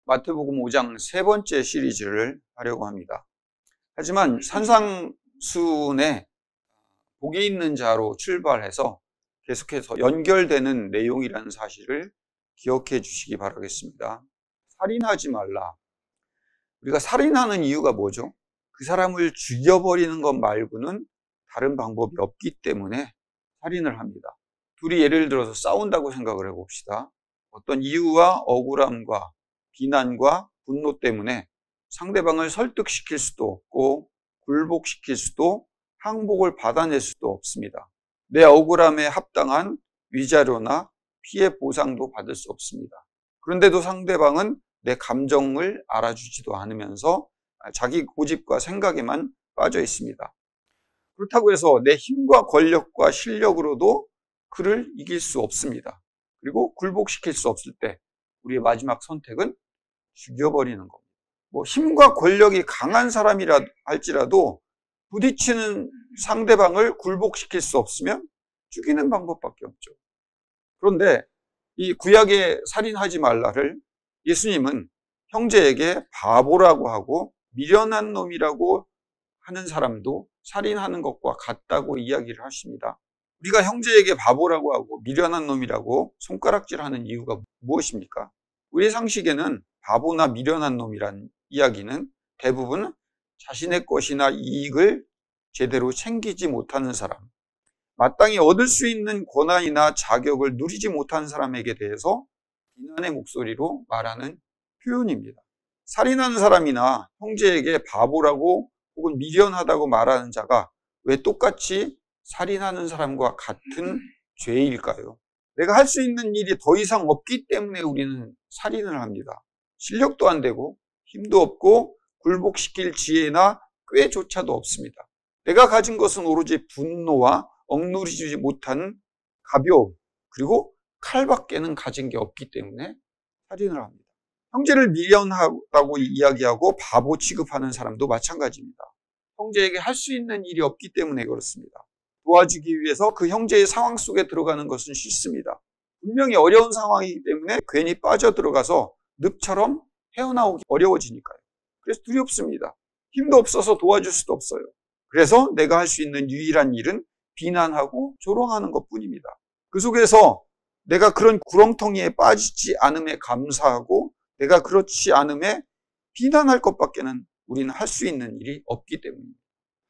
마태복음 5장 세 번째 시리즈를 하려고 합니다. 하지만 산상수훈의 복이 있는 자로 출발해서 계속해서 연결되는 내용이라는 사실을 기억해 주시기 바라겠습니다. 살인하지 말라. 우리가 살인하는 이유가 뭐죠? 그 사람을 죽여버리는 것 말고는 다른 방법이 없기 때문에 살인을 합니다. 둘이 예를 들어서 싸운다고 생각을 해봅시다. 어떤 이유와 억울함과 비난과 분노 때문에 상대방을 설득시킬 수도 없고 굴복시킬 수도 항복을 받아낼 수도 없습니다. 내 억울함에 합당한 위자료나 피해 보상도 받을 수 없습니다. 그런데도 상대방은 내 감정을 알아주지도 않으면서 자기 고집과 생각에만 빠져 있습니다. 그렇다고 해서 내 힘과 권력과 실력으로도 그를 이길 수 없습니다. 그리고 굴복시킬 수 없을 때 우리의 마지막 선택은 죽여버리는 겁니다. 힘과 권력이 강한 사람이라 할지라도 부딪히는 상대방을 굴복시킬 수 없으면 죽이는 방법밖에 없죠. 그런데 이 구약의 살인하지 말라를 예수님은 형제에게 바보라고 하고 미련한 놈이라고 하는 사람도 살인하는 것과 같다고 이야기를 하십니다. 우리가 형제에게 바보라고 하고 미련한 놈이라고 손가락질하는 이유가 무엇입니까? 우리 상식에는 바보나 미련한 놈이란 이야기는 대부분 자신의 것이나 이익을 제대로 챙기지 못하는 사람, 마땅히 얻을 수 있는 권한이나 자격을 누리지 못한 사람에게 대해서 비난의 목소리로 말하는 표현입니다. 살인하는 사람이나 형제에게 바보라고 혹은 미련하다고 말하는 자가 왜 똑같이 살인하는 사람과 같은 죄일까요? 내가 할 수 있는 일이 더 이상 없기 때문에 우리는 살인을 합니다. 실력도 안 되고 힘도 없고 굴복시킬 지혜나 꾀조차도 없습니다. 내가 가진 것은 오로지 분노와 억누르지 못한 가벼움, 그리고 칼밖에는 가진 게 없기 때문에 살인을 합니다. 형제를 미련하다고 이야기하고 바보 취급하는 사람도 마찬가지입니다. 형제에게 할 수 있는 일이 없기 때문에 그렇습니다. 도와주기 위해서 그 형제의 상황 속에 들어가는 것은 싫습니다. 분명히 어려운 상황이기 때문에 괜히 빠져들어가서 늪처럼 헤어나오기 어려워지니까요. 그래서 두렵습니다. 힘도 없어서 도와줄 수도 없어요. 그래서 내가 할 수 있는 유일한 일은 비난하고 조롱하는 것뿐입니다. 그 속에서 내가 그런 구렁텅이에 빠지지 않음에 감사하고 내가 그렇지 않음에 비난할 것밖에는 우리는 할 수 있는 일이 없기 때문입니다.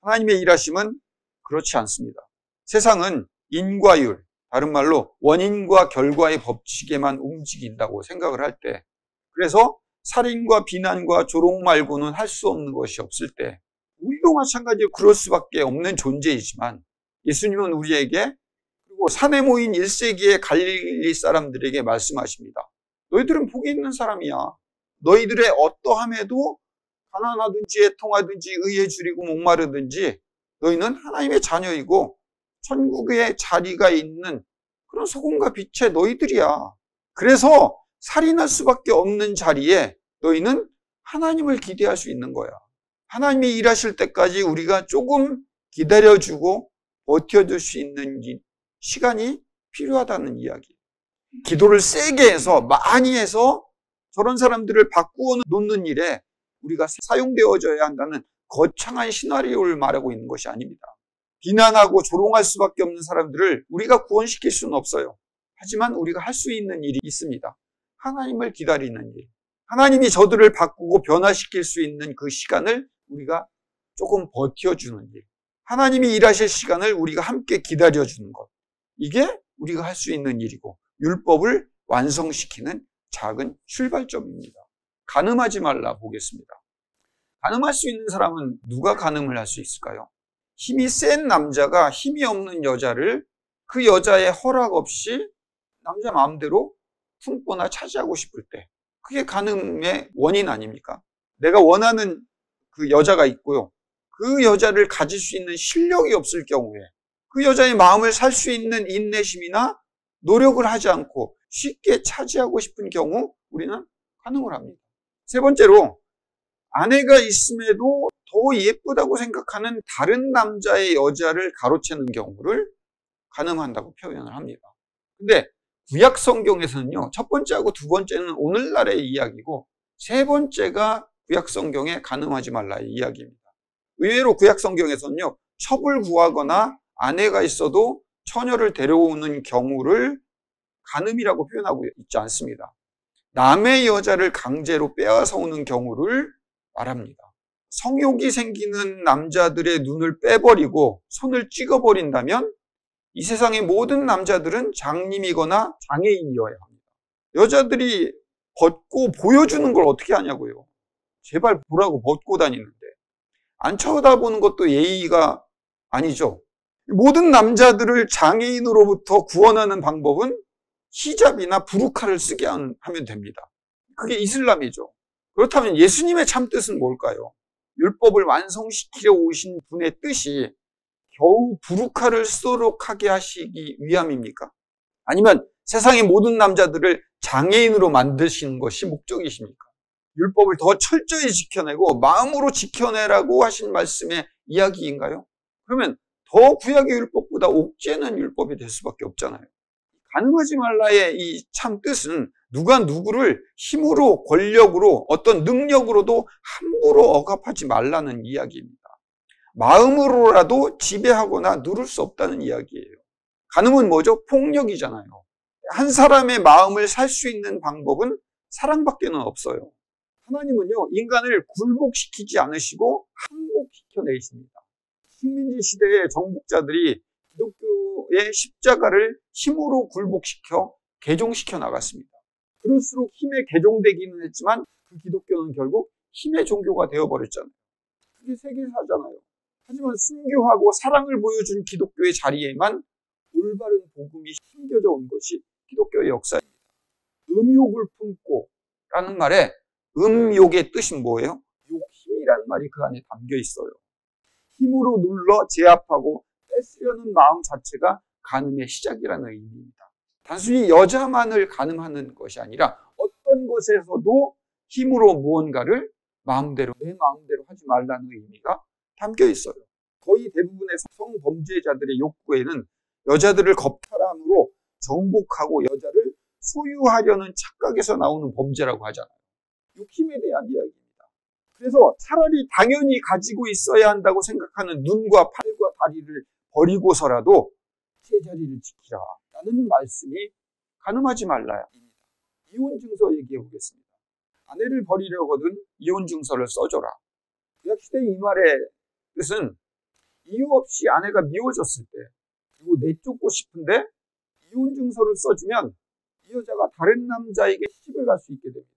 하나님의 일하심은 그렇지 않습니다. 세상은 인과율, 다른 말로 원인과 결과의 법칙에만 움직인다고 생각을 할 때, 그래서 살인과 비난과 조롱 말고는 할 수 없는 것이 없을 때 우리도 마찬가지로 그럴 수밖에 없는 존재이지만 예수님은 우리에게, 그리고 산에 모인 1세기의 갈릴리 사람들에게 말씀하십니다. 너희들은 복이 있는 사람이야. 너희들의 어떠함에도 가난하든지 애통하든지 의에 줄이고 목마르든지 너희는 하나님의 자녀이고 천국의 자리가 있는 그런 소금과 빛의 너희들이야. 그래서 살인할 수밖에 없는 자리에 너희는 하나님을 기대할 수 있는 거야. 하나님이 일하실 때까지 우리가 조금 기다려주고 버텨줄 수 있는 시간이 필요하다는 이야기. 기도를 세게 해서 많이 해서 저런 사람들을 바꾸어 놓는 일에 우리가 사용되어져야 한다는 거창한 시나리오를 말하고 있는 것이 아닙니다. 비난하고 조롱할 수밖에 없는 사람들을 우리가 구원시킬 수는 없어요. 하지만 우리가 할 수 있는 일이 있습니다. 하나님을 기다리는 일. 하나님이 저들을 바꾸고 변화시킬 수 있는 그 시간을 우리가 조금 버텨주는 일. 하나님이 일하실 시간을 우리가 함께 기다려주는 것. 이게 우리가 할 수 있는 일이고 율법을 완성시키는 작은 출발점입니다. 간음하지 말라 보겠습니다. 간음할 수 있는 사람은 누가 간음을 할 수 있을까요? 힘이 센 남자가 힘이 없는 여자를 그 여자의 허락 없이 남자 마음대로 품거나 차지하고 싶을 때, 그게 간음의 원인 아닙니까? 내가 원하는 그 여자가 있고요. 그 여자를 가질 수 있는 실력이 없을 경우에 그 여자의 마음을 살 수 있는 인내심이나 노력을 하지 않고 쉽게 차지하고 싶은 경우 우리는 간음을 합니다. 세 번째로, 아내가 있음에도 더 예쁘다고 생각하는 다른 남자의 여자를 가로채는 경우를 간음한다고 표현을 합니다. 근데 구약 성경에서는요, 첫 번째하고 두 번째는 오늘날의 이야기고 세 번째가 구약성경의 간음하지 말라의 이야기입니다. 의외로 구약성경에서는요, 첩을 구하거나 아내가 있어도 처녀를 데려오는 경우를 간음이라고 표현하고 있지 않습니다. 남의 여자를 강제로 빼앗아 오는 경우를 말합니다. 성욕이 생기는 남자들의 눈을 빼버리고 손을 찍어버린다면 이 세상의 모든 남자들은 장님이거나 장애인이어야 합니다. 여자들이 벗고 보여주는 걸 어떻게 하냐고요. 제발 보라고 벗고 다니는데. 안 쳐다보는 것도 예의가 아니죠. 모든 남자들을 장애인으로부터 구원하는 방법은 히잡이나 부르카를 쓰게 하면 됩니다. 그게 이슬람이죠. 그렇다면 예수님의 참뜻은 뭘까요? 율법을 완성시키려 오신 분의 뜻이 겨우 부르카를 쓰도록 하게 하시기 위함입니까? 아니면 세상의 모든 남자들을 장애인으로 만드시는 것이 목적이십니까? 율법을 더 철저히 지켜내고 마음으로 지켜내라고 하신 말씀의 이야기인가요? 그러면 더 구약의 율법보다 옥죄는 율법이 될 수밖에 없잖아요. 간음하지 말라의 이 참 뜻은 누가 누구를 힘으로, 권력으로, 어떤 능력으로도 함부로 억압하지 말라는 이야기입니다. 마음으로라도 지배하거나 누를 수 없다는 이야기예요. 간음은 뭐죠? 폭력이잖아요. 한 사람의 마음을 살 수 있는 방법은 사랑밖에는 없어요. 하나님은요, 인간을 굴복시키지 않으시고 항복시켜내십니다. 식민지 시대의 정복자들이 기독교의 십자가를 힘으로 굴복시켜 개종시켜 나갔습니다. 그럴수록 힘에 개종되기는 했지만 그 기독교는 결국 힘의 종교가 되어버렸잖아요. 그게 세계사잖아요. 하지만 순교하고 사랑을 보여준 기독교의 자리에만 올바른 복음이 심겨져 온 것이 기독교의 역사입니다. 음욕을 품고 라는 말에 음욕의 뜻이 뭐예요? 욕심이라는 말이 그 안에 담겨 있어요. 힘으로 눌러 제압하고 뺏으려는 마음 자체가 간음의 시작이라는 의미입니다. 단순히 여자만을 간음하는 것이 아니라 어떤 것에서도 힘으로 무언가를 마음대로, 내 마음대로 하지 말라는 의미가 담겨 있어요. 거의 대부분의 성범죄자들의 욕구에는 여자들을 겁탈함으로 정복하고 여자를 소유하려는 착각에서 나오는 범죄라고 하잖아요. 욕심에 대한 이야기입니다. 그래서 차라리 당연히 가지고 있어야 한다고 생각하는 눈과 팔과 다리를 버리고서라도 제자리를 지키라 라는 말씀이 간음하지 말라야. 이혼증서 얘기해 보겠습니다. 아내를 버리려거든 이혼증서를 써줘라. 구약시대 이 말의 뜻은 이유 없이 아내가 미워졌을 때 그리고 내쫓고 싶은데 이혼증서를 써주면 이 여자가 다른 남자에게 시집을 갈 수 있게 됩니다.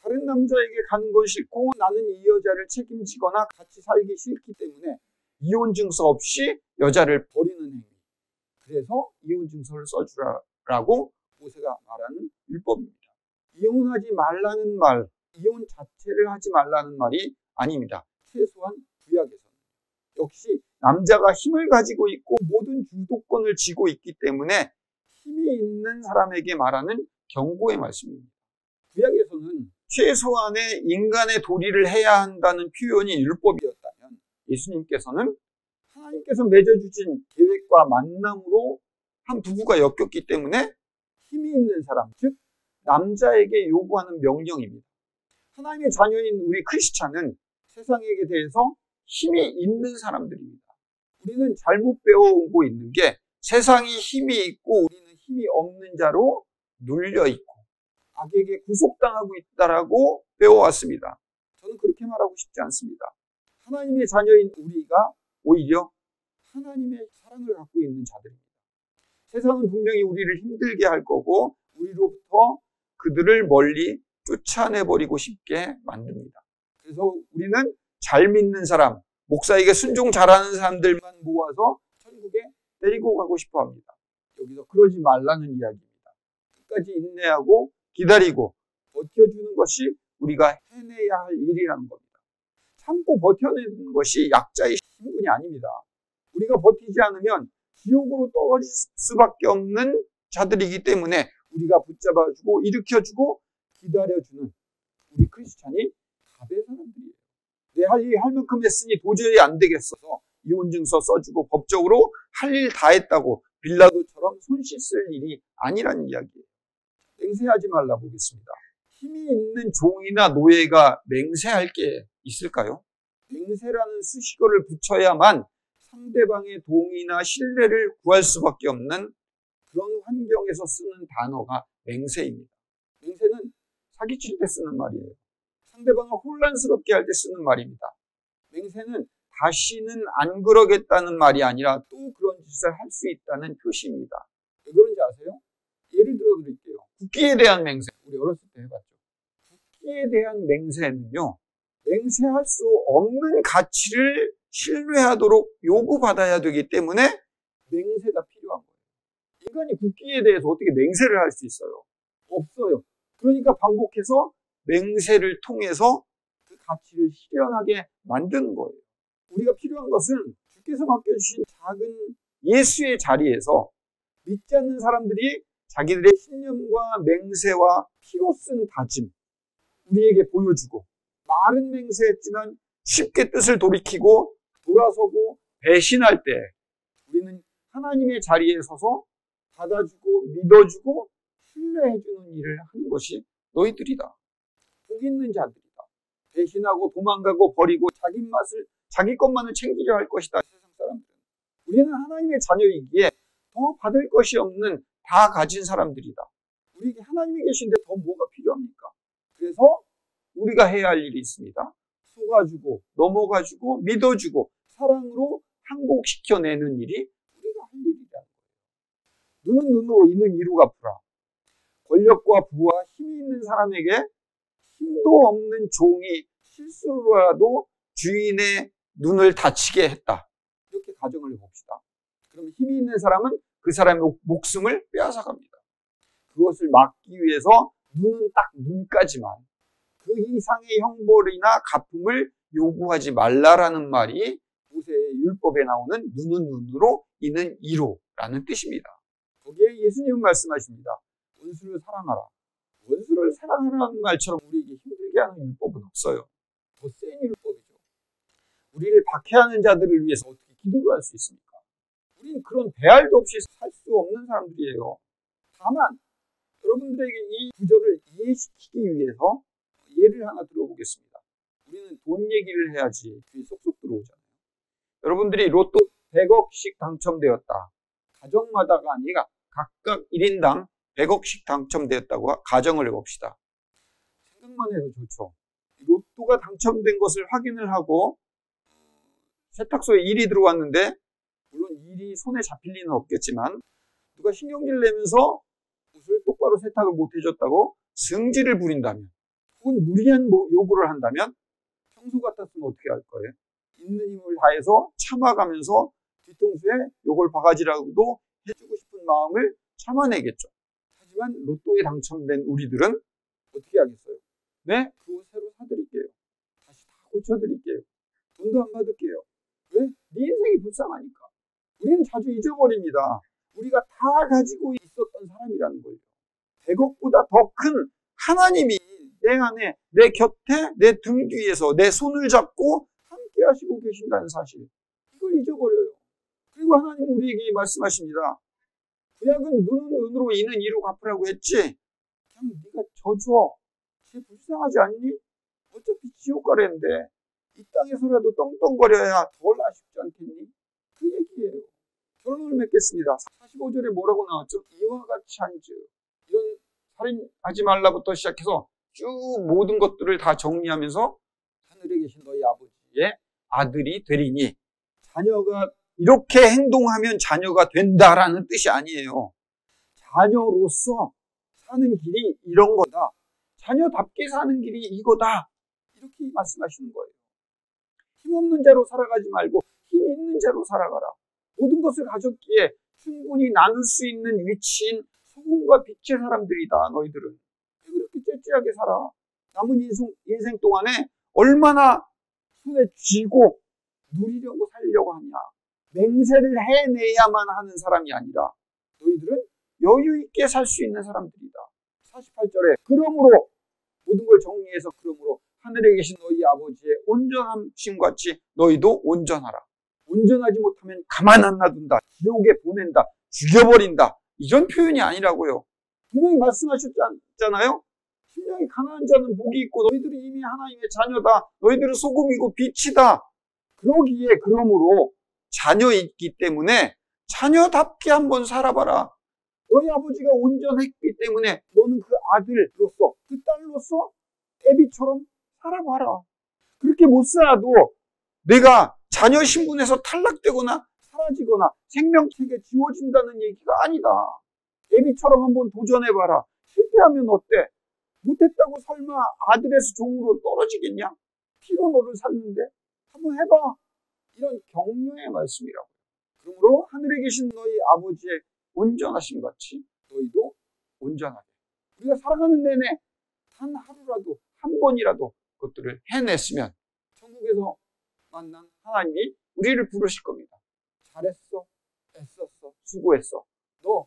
다른 남자에게 가는 건 싫고 나는 이 여자를 책임지거나 같이 살기 싫기 때문에 이혼증서 없이 여자를 버리는 행위. 그래서 이혼증서를 써주라라고 모세가 말하는 율법입니다. 이혼하지 말라는 말, 이혼 자체를 하지 말라는 말이 아닙니다. 최소한 구약에서는. 역시 남자가 힘을 가지고 있고 모든 주도권을 쥐고 있기 때문에 힘이 있는 사람에게 말하는 경고의 말씀입니다. 구약에서는 최소한의 인간의 도리를 해야 한다는 표현이 율법이었다면 예수님께서는 하나님께서 맺어주신 계획과 만남으로 한 부부가 엮였기 때문에 힘이 있는 사람, 즉 남자에게 요구하는 명령입니다. 하나님의 자녀인 우리 크리스찬은 세상에 대해서 힘이 있는 사람들입니다. 우리는 잘못 배워오고 있는 게 세상이 힘이 있고 우리는 힘이 없는 자로 눌려있고 악에게 구속당하고 있다라고 배워왔습니다. 저는 그렇게 말하고 싶지 않습니다. 하나님의 자녀인 우리가 오히려 하나님의 사랑을 갖고 있는 자들입니다. 세상은 분명히 우리를 힘들게 할 거고 우리로부터 그들을 멀리 쫓아내버리고 싶게 만듭니다. 그래서 우리는 잘 믿는 사람, 목사에게 순종 잘하는 사람들만 모아서 천국에 데리고 가고 싶어 합니다. 여기서 그러지 말라는 이야기입니다. 끝까지 인내하고 기다리고 버텨주는 것이 우리가 해내야 할 일이라는 겁니다. 참고 버텨내는 것이 약자의 신분이 아닙니다. 우리가 버티지 않으면 지옥으로 떨어질 수밖에 없는 자들이기 때문에 우리가 붙잡아주고 일으켜주고 기다려주는 우리 크리스찬이 갑의 사람들이에요. 내 할 일 할 만큼 했으니 도저히 안 되겠어서 이혼증서 써주고 법적으로 할 일 다 했다고 빌라도처럼 손 씻을 일이 아니라는 이야기예요. 맹세하지 말라 보겠습니다. 힘이 있는 종이나 노예가 맹세할 게 있을까요? 맹세라는 수식어를 붙여야만 상대방의 동의나 신뢰를 구할 수밖에 없는 그런 환경에서 쓰는 단어가 맹세입니다. 맹세는 사기칠 때 쓰는 말이에요. 상대방을 혼란스럽게 할 때 쓰는 말입니다. 맹세는 다시는 안 그러겠다는 말이 아니라 또 그런 짓을 할 수 있다는 표시입니다. 왜 그런지 아세요? 예를 들어 드릴게요. 국기에 대한 맹세. 우리 어렸을 때 해봤죠. 국기에 대한 맹세는요, 맹세할 수 없는 가치를 신뢰하도록 요구받아야 되기 때문에 맹세가 필요한 거예요. 인간이 국기에 대해서 어떻게 맹세를 할 수 있어요? 없어요. 그러니까 반복해서 맹세를 통해서 그 가치를 실현하게 만드는 거예요. 우리가 필요한 것은 주께서 맡겨주신 작은 예수의 자리에서 믿지 않는 사람들이 자기들의 신념과 맹세와 피로 쓴 다짐 우리에게 보여주고, 말은 맹세했지만 쉽게 뜻을 돌이키고 돌아서고 배신할 때 우리는 하나님의 자리에 서서 받아주고 믿어주고 신뢰해주는 일을 하는 것이 너희들이다. 복 있는 자들이다. 배신하고 도망가고 버리고 자기 것만을 챙기려 할 것이다. 세상 사람들은. 우리는 하나님의 자녀이기에 더 받을 것이 없는 다 가진 사람들이다. 우리에게 하나님이 계신데 더 뭐가 필요합니까? 그래서 우리가 해야 할 일이 있습니다. 속아주고 넘어가주고 믿어주고 사랑으로 항복시켜내는 일이 우리가 할 일이라는 거예요. 눈은 눈으로 이는 이로 갚으라. 권력과 부와 힘이 있는 사람에게 힘도 없는 종이 실수로라도 주인의 눈을 다치게 했다. 이렇게 가정을 해봅시다. 그럼 힘이 있는 사람은 그 사람의 목숨을 빼앗아갑니다. 그것을 막기 위해서 눈은 딱 눈까지만, 그 이상의 형벌이나 갚음을 요구하지 말라라는 말이 모세의 율법에 나오는 눈은 눈으로 이는 이로라는 뜻입니다. 거기에 예수님은 말씀하십니다. 원수를 사랑하라. 원수를 사랑하라는 말처럼 우리에게 힘들게 하는 율법은 없어요. 더 센 율법이죠. 우리를 박해하는 자들을 위해서 어떻게 기도를 할 수 있습니까? 우리는 그런 대알도 없이 살 수 없는 사람들이에요. 다만 여러분들에게 이 구절을 이해시키기 위해서 예를 하나 들어보겠습니다. 우리는 돈 얘기를 해야지 귀에 쏙쏙 들어오잖아요. 여러분들이 로또 100억씩 당첨되었다. 가정마다가 아니라 각각 1인당 100억씩 당첨되었다고 가정을 해봅시다. 생각만 해도 좋죠. 로또가 당첨된 것을 확인을 하고 세탁소에 일이 들어왔는데, 물론 일이 손에 잡힐 리는 없겠지만 누가 신경질 내면서 옷을 똑바로 세탁을 못 해줬다고 승질을 부린다면, 혹은 무리한 요구를 한다면 평소 같았으면 어떻게 할 거예요? 있는 힘을 다해서 참아가면서 뒤통수에 요걸 바가지라고도 해주고 싶은 마음을 참아내겠죠. 하지만 로또에 당첨된 우리들은 어떻게 하겠어요? 네? 그거 새로 사드릴게요. 다시 다 고쳐드릴게요. 돈도 안 받을게요. 왜? 네 인생이 불쌍하니까. 우리는 자주 잊어버립니다. 우리가 다 가지고 있었던 사람이라는 거예요. 100억보다 더 큰 하나님이 내 안에, 내 곁에, 내 등 뒤에서 내 손을 잡고 함께 하시고 계신다는 사실. 이걸 잊어버려요. 그리고 하나님은 우리에게 말씀하십니다. 구약은 눈은 눈으로 이는 이로 갚으라고 했지. 그냥 네가 져줘. 쟤 불쌍하지 않니? 어차피 지옥 가래인데 이 땅에서라도 떵떵거려야 덜 아쉽지 않겠니? 그 얘기예요. 결론을 맺겠습니다. 45절에 뭐라고 나왔죠? 이와 같이 한즉, 이런 살인하지 말라부터 시작해서 쭉 모든 것들을 다 정리하면서 하늘에 계신 너희 아버지의 아들이 되리니, 자녀가 이렇게 행동하면 자녀가 된다라는 뜻이 아니에요. 자녀로서 사는 길이 이런 거다. 자녀답게 사는 길이 이거다. 이렇게 말씀하시는 거예요. 힘없는 자로 살아가지 말고 힘 있는 자로 살아가라. 모든 것을 가졌기에 충분히 나눌 수 있는 위치인 소금과 빛의 사람들이다. 너희들은 왜 그렇게 째째하게 살아? 남은 인생 동안에 얼마나 손에 쥐고 누리려고 살려고 하냐. 맹세를 해내야만 하는 사람이 아니라 너희들은 여유 있게 살 수 있는 사람들이다. 48절에 그러므로 모든 걸 정리해서, 그러므로 하늘에 계신 너희 아버지의 온전하심 같이 너희도 온전하라. 온전하지 못하면 가만 안 놔둔다. 지옥에 보낸다. 죽여버린다. 이런 표현이 아니라고요. 분명히 말씀하셨잖아요. 분명히 가난한 자는 복이 있고 너희들이 이미 하나님의 자녀다. 너희들은 소금이고 빛이다. 그러므로 자녀이기 때문에 자녀답게 한번 살아봐라. 너희 아버지가 온전했기 때문에 너는 그 아들로서, 그 딸로서 애비처럼 살아봐라. 그렇게 못 살아도 내가 자녀 신분에서 탈락되거나 사라지거나 생명책에 지워진다는 얘기가 아니다. 애비처럼 한번 도전해봐라. 실패하면 어때? 못했다고 설마 아들에서 종으로 떨어지겠냐? 피로 너를 샀는데 한번 해봐. 이런 격려의 말씀이라고. 그러므로 하늘에 계신 너희 아버지의 온전하심 같이 너희도 온전하게. 우리가 살아가는 내내 단 하루라도, 한 번이라도 그것들을 해냈으면 천국에서 만난 하나님이 우리를 부르실 겁니다. 잘했어, 애썼어, 수고했어. 너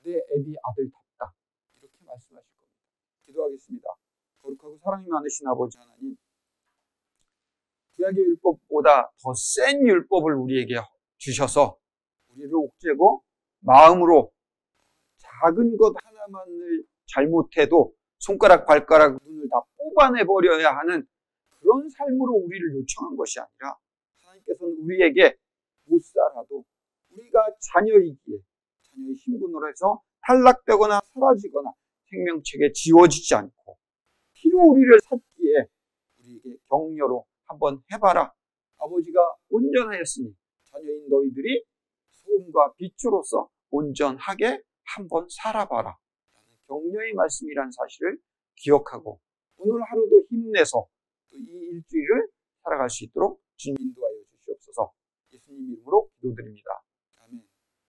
내 애비 아들답다. 이렇게 말씀하실 겁니다. 기도하겠습니다. 거룩하고 사랑이 많으신 아버지 하나님, 구약의 율법보다 더 센 율법을 우리에게 주셔서 우리를 옥죄고 마음으로 작은 것 하나만을 잘못해도 손가락, 발가락, 눈을 다 뽑아내버려야 하는 그런 삶으로 우리를 요청한 것이 아니라 하나님께서는 우리에게 못 살아도 우리가 자녀이기에 자녀의 신분으로 해서 탈락되거나 사라지거나 생명책에 지워지지 않고 피로 우리를 샀기에 우리에게 격려로 한번 해봐라. 아버지가 온전하였으니 자녀인 너희들이 소금과 빛으로서 온전하게 한번 살아봐라. 라는 격려의 말씀이라는 사실을 기억하고 오늘 하루도 힘내서 또 이 일주일을 살아갈 수 있도록 주님 인도하여 주시옵소서. 예수님 이름으로 기도드립니다.